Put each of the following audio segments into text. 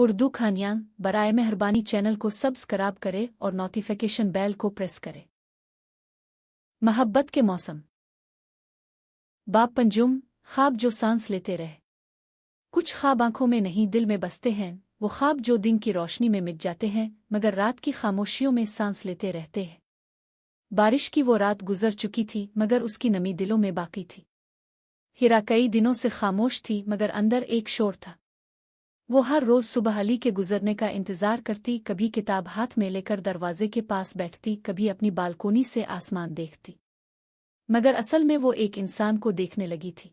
उर्दू खानियां बराए मेहरबानी चैनल को सब्सक्राइब करे और नोटिफिकेशन बेल को प्रेस करे। मोहब्बत के मौसम। बाब पंजुम, ख्वाब जो सांस लेते रहे। कुछ ख्वाब आंखों में नहीं दिल में बसते हैं, वो ख्वाब जो दिन की रोशनी में मिट जाते हैं मगर रात की खामोशियों में सांस लेते रहते हैं। बारिश की वो रात गुजर चुकी थी मगर उसकी नमी दिलों में बाकी थी। हिरा कई दिनों से खामोश थी मगर अंदर एक शोर था। वो हर रोज सुबह अली के गुजरने का इंतजार करती, कभी किताब हाथ में लेकर दरवाजे के पास बैठती, कभी अपनी बालकोनी से आसमान देखती, मगर असल में वो एक इंसान को देखने लगी थी।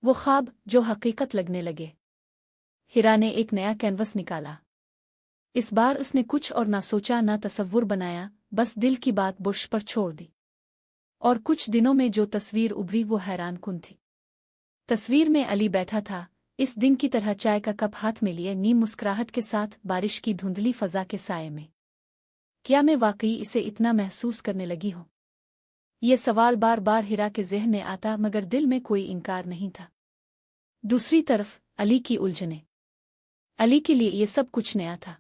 वो ख्वाब जो हकीकत लगने लगे। हिरा ने एक नया कैनवस निकाला। इस बार उसने कुछ और ना सोचा ना तसव्वुर बनाया, बस दिल की बात बुर्श पर छोड़ दी। और कुछ दिनों में जो तस्वीर उभरी वो हैरान कुन थी। तस्वीर में अली बैठा था, इस दिन की तरह चाय का कप हाथ में लिए, नीम मुस्कुराहट के साथ, बारिश की धुंधली फजा के साये में। क्या मैं वाकई इसे इतना महसूस करने लगी हूं? ये सवाल बार बार हिरा के ज़हन में आता मगर दिल में कोई इनकार नहीं था। दूसरी तरफ अली की उलझने। अली के लिए ये सब कुछ नया था।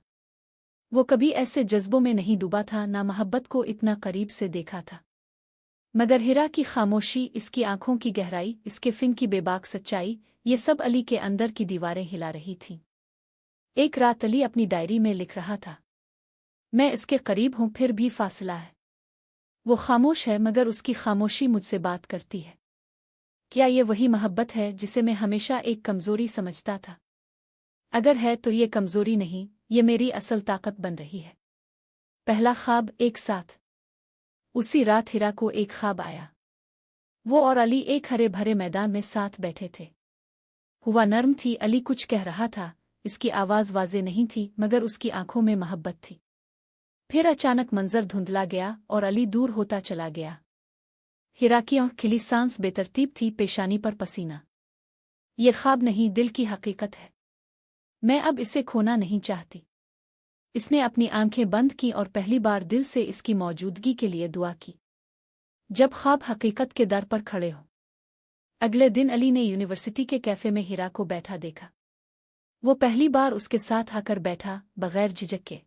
वो कभी ऐसे जज्बों में नहीं डूबा था, ना मोहब्बत को इतना करीब से देखा था। मगर हिरा की खामोशी, इसकी आंखों की गहराई, इसके फिन की बेबाक सच्चाई, ये सब अली के अंदर की दीवारें हिला रही थीं। एक रात अली अपनी डायरी में लिख रहा था, मैं इसके करीब हूं फिर भी फासला है। वो खामोश है मगर उसकी खामोशी मुझसे बात करती है। क्या ये वही मोहब्बत है जिसे मैं हमेशा एक कमजोरी समझता था? अगर है तो ये कमजोरी नहीं, ये मेरी असल ताकत बन रही है। पहला ख्वाब एक साथ। उसी रात हिरा को एक ख्वाब आया। वो और अली एक हरे भरे मैदान में साथ बैठे थे। हुआ नर्म थी, अली कुछ कह रहा था, इसकी आवाज वाज़े नहीं थी मगर उसकी आंखों में मोहब्बत थी। फिर अचानक मंजर धुंधला गया और अली दूर होता चला गया। हिरा की आंख खिली, सांस बेतरतीब थी, पेशानी पर पसीना। ये ख्वाब नहीं, दिल की हकीकत है। मैं अब इसे खोना नहीं चाहती। इसने अपनी आंखें बंद की और पहली बार दिल से इसकी मौजूदगी के लिए दुआ की। जब ख्वाब हकीकत के दर पर खड़े हो। अगले दिन अली ने यूनिवर्सिटी के कैफे में हिरा को बैठा देखा। वो पहली बार उसके साथ आकर बैठा, बगैर झिझक के।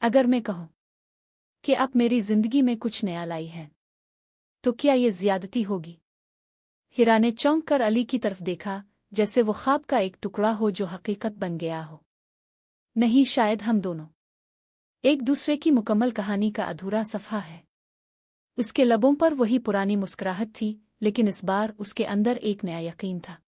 अगर मैं कहूं कि आप मेरी जिंदगी में कुछ नया लाई हैं, तो क्या ये ज्यादती होगी? हिरा ने चौंक कर अली की तरफ देखा, जैसे वो ख्वाब का एक टुकड़ा हो जो हकीकत बन गया हो। नहीं, शायद हम दोनों एक दूसरे की मुकम्मल कहानी का अधूरा सफ़ा है। उसके लबों पर वही पुरानी मुस्कुराहट थी, लेकिन इस बार उसके अंदर एक नया यकीन था।